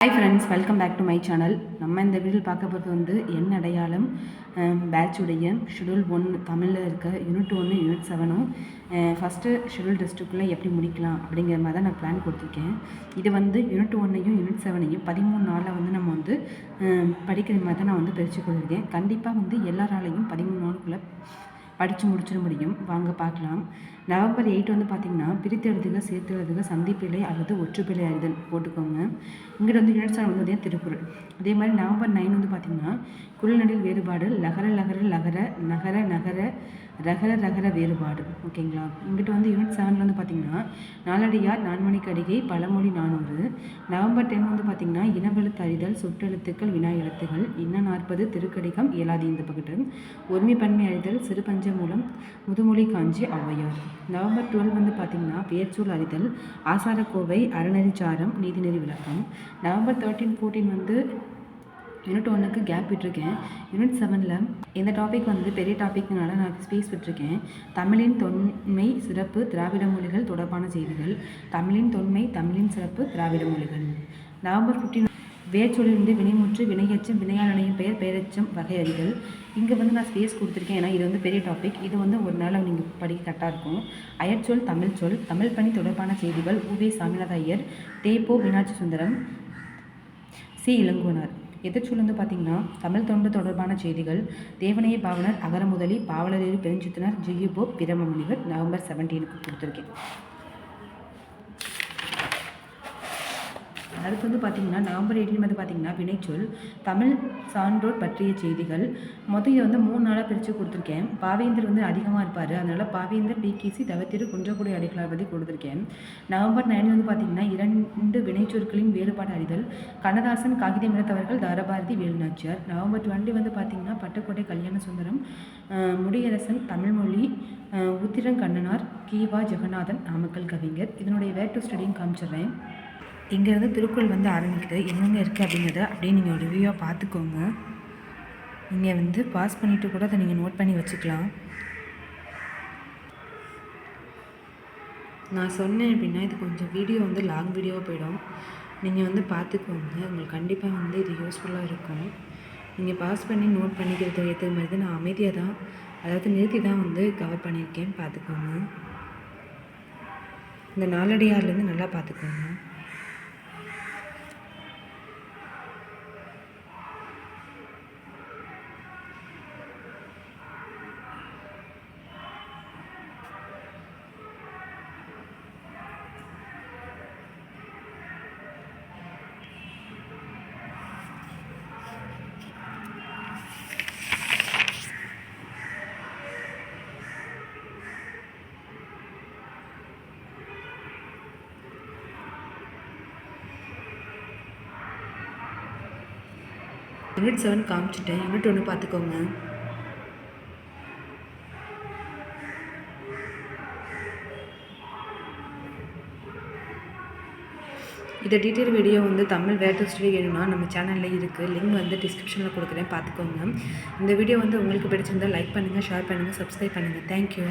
Hi friends, welcome back to my channel. நம்ம இந்த வீடியோவில் பார்க்க போகிறது வந்து என் அடையாளம் பேட்சுடைய ஷெடியூல் 1 தமிழில் இருக்க யூனிட் 1 யூனிட் 7ம் ஃபஸ்ட்டு ஷெடியூல் டெஸ்ட்டுக்குள்ளே எப்படி முடிக்கலாம் அப்படிங்கிற மாதிரி தான் நான் பிளான் கொடுத்துருக்கேன். இது வந்து யூனிட் 1ஐயும் யூனிட் 7ஐயும் 13 நாளில் வந்து நம்ம வந்து படிக்கிற மாதிரி தான் நான் வந்து பிரித்து கொடுத்துருக்கேன். கண்டிப்பாக வந்து எல்லாராலையும் 13 நாளுக்குள்ளே படித்து முடிச்சிட முடியும். வாங்க பார்க்கலாம். நவம்பர் 8 வந்து பார்த்திங்கன்னா பிரித்து எழுதுக, சேர்த்து எழுதுக, சந்திப்பிழை அல்லது ஒற்றுப்பிழை அறிதல் போட்டுக்கோங்க. இங்கிட்ட வந்து யூனிட் 7 வந்து பார்த்தீங்கன்னா திருக்குறள். அதே மாதிரி நவம்பர் 9 வந்து பார்த்திங்கன்னா குழல்நடில் வேறுபாடு, லகர லகர லகர, நகர நகர, ரகர ரகர வேறுபாடு. ஓகேங்களா. இங்கிட்ட வந்து யூனிட் 7 வந்து பார்த்திங்கன்னா நாலடியார், நான்மணிக்கு அடிகை, பழமொழி 400. நவம்பர் 10 வந்து பார்த்திங்கன்னா இனவெழுத்து அறிதல், சொற்றெழுத்துக்கள், வினா எழுத்துகள், இன்ன 40, திருக்கடிகம், ஏழாதி இந்த பக்கத்து, ஒருமை பன்மை அறிதல், சிறுபஞ்ச மூலம், முதுமொழி காஞ்சி, ஔவையார். நவம்பர் 12 வந்து பார்த்திங்கன்னா பெயர்ச்சொல் அறிதல், ஆசாரக்கோவை, அறநெறிச்சாரம், நீதிநெறி விளக்கம். நவம்பர் 13, 14 வந்து யூனிட் 1க்கு கேப் விட்டுருக்கேன். யூனிட் 7ல் இந்த டாபிக் வந்து பெரிய டாபிக்னால நான் ஸ்பேஸ் விட்டுருக்கேன். தமிழின் தொன்மை சிறப்பு, திராவிட மொழிகள் தொடர்பான செய்திகள், தமிழின் தொன்மை, தமிழின் சிறப்பு, திராவிட மொழிகள். நவம்பர் 15 வேர்ச்சொல்லிருந்து வினைமுற்று, வினையச்சம், வினையாளனையும் பெயர், பெயரெச்சம் வகை அறிதல். இங்கே வந்து நான் ஸ்பேஸ் கொடுத்துருக்கேன், ஏன்னா இது வந்து பெரிய டாபிக். இது வந்து ஒரு நாள் நீங்கள் படிக்க கரெக்டாக இருக்கும். அயற்சொல், தமிழ் சொல், தமிழ் பணி தொடர்பான செய்திகள், உவே சாமிநாத ஐயர், தேப்போ மீனாட்சி சுந்தரம், சி இளங்கோனார். எதிர்ச்சொல் வந்து பார்த்திங்கன்னா தமிழ் தொண்டு தொடர்பான செய்திகள், தேவனைய பாவனர், அகரமுதலி, பாவலரேறு பெருஞ்சித்தனர், ஜியுபோ பிரமமுனிவர். நவம்பர் 17க்கு கொடுத்துருக்கேன். அடுத்து வந்து பார்த்திங்கன்னா நவம்பர் 18 வந்து பார்த்திங்கன்னா வினைச்சொல், தமிழ் சான்றோர் பற்றிய செய்திகள். மொத்தம் இதை வந்து 3 நாளாக பிரித்து கொடுத்துருக்கேன். பாவேந்தர் வந்து அதிகமாக இருப்பார், அதனால் பாவேந்தர், டிகேசி, தவத்திரு, குன்றக்குடி அடிகளார் பற்றி கொடுத்துருக்கேன். நவம்பர் 9 வந்து பார்த்திங்கன்னா 2 வினைச்சொற்களின் வேறுபாடு அறிதல், கண்ணதாசன், காகிதம் இழந்தவர்கள், தாரபாரதி, வேலுநாச்சியார். நவம்பர் 20 வந்து பார்த்திங்கன்னா பட்டுக்கோட்டை கல்யாண சுந்தரம், முடியரசன், தமிழ்மொழி, உத்திரங்கண்ணனார், கீவா ஜெகநாதன், நாமக்கல் கவிஞர். இதனுடைய வேர் டு ஸ்டடின்னு காமிச்சிடுறேன். இங்கேருந்து திருக்குறள் வந்து ஆரம்பிக்குது, என்னெங்க இருக்குது அப்படிங்கிறத அப்படியே நீங்கள் ஒரு ரிவ்யூவாக பார்த்துக்கோங்க. நீங்கள் வந்து பாஸ் பண்ணிவிட்டு கூட அதை நீங்கள் நோட் பண்ணி வச்சுக்கலாம். நான் சொன்னேன் அப்படின்னா இது கொஞ்சம் வீடியோ வந்து லாங் வீடியோவாக போயிடும். நீங்கள் வந்து பார்த்துக்கோங்க, உங்களுக்கு கண்டிப்பாக வந்து இது யூஸ்ஃபுல்லாக இருக்கும். நீங்கள் பாஸ் பண்ணி நோட் பண்ணிக்கிறது ஏற்ற மாதிரி தான் நான் அமைதியாக தான், அதாவது நிறுத்தி தான் வந்து கவர் பண்ணியிருக்கேன். பார்த்துக்கோங்க. இந்த நாலடியார்லேருந்து நல்லா பார்த்துக்கோங்க. யூனிட் 7 காமிச்சிட்டேன். யூனிட் 1 பார்த்துக்கோங்க. இதை டீட்டெயில் வீடியோ வந்து தமிழ் வேர் டு ஸ்டடி வேணும்னா நம்ம சேனலில் இருக்குது, லிங்க் வந்து டிஸ்கிரிப்ஷனில் கொடுக்குறேன், பார்த்துக்கோங்க. இந்த வீடியோ வந்து உங்களுக்கு பிடிச்சிருந்தால் லைக் பண்ணுங்கள், ஷேர் பண்ணுங்கள், சப்ஸ்கிரைப் பண்ணுங்கள். தேங்க்யூ.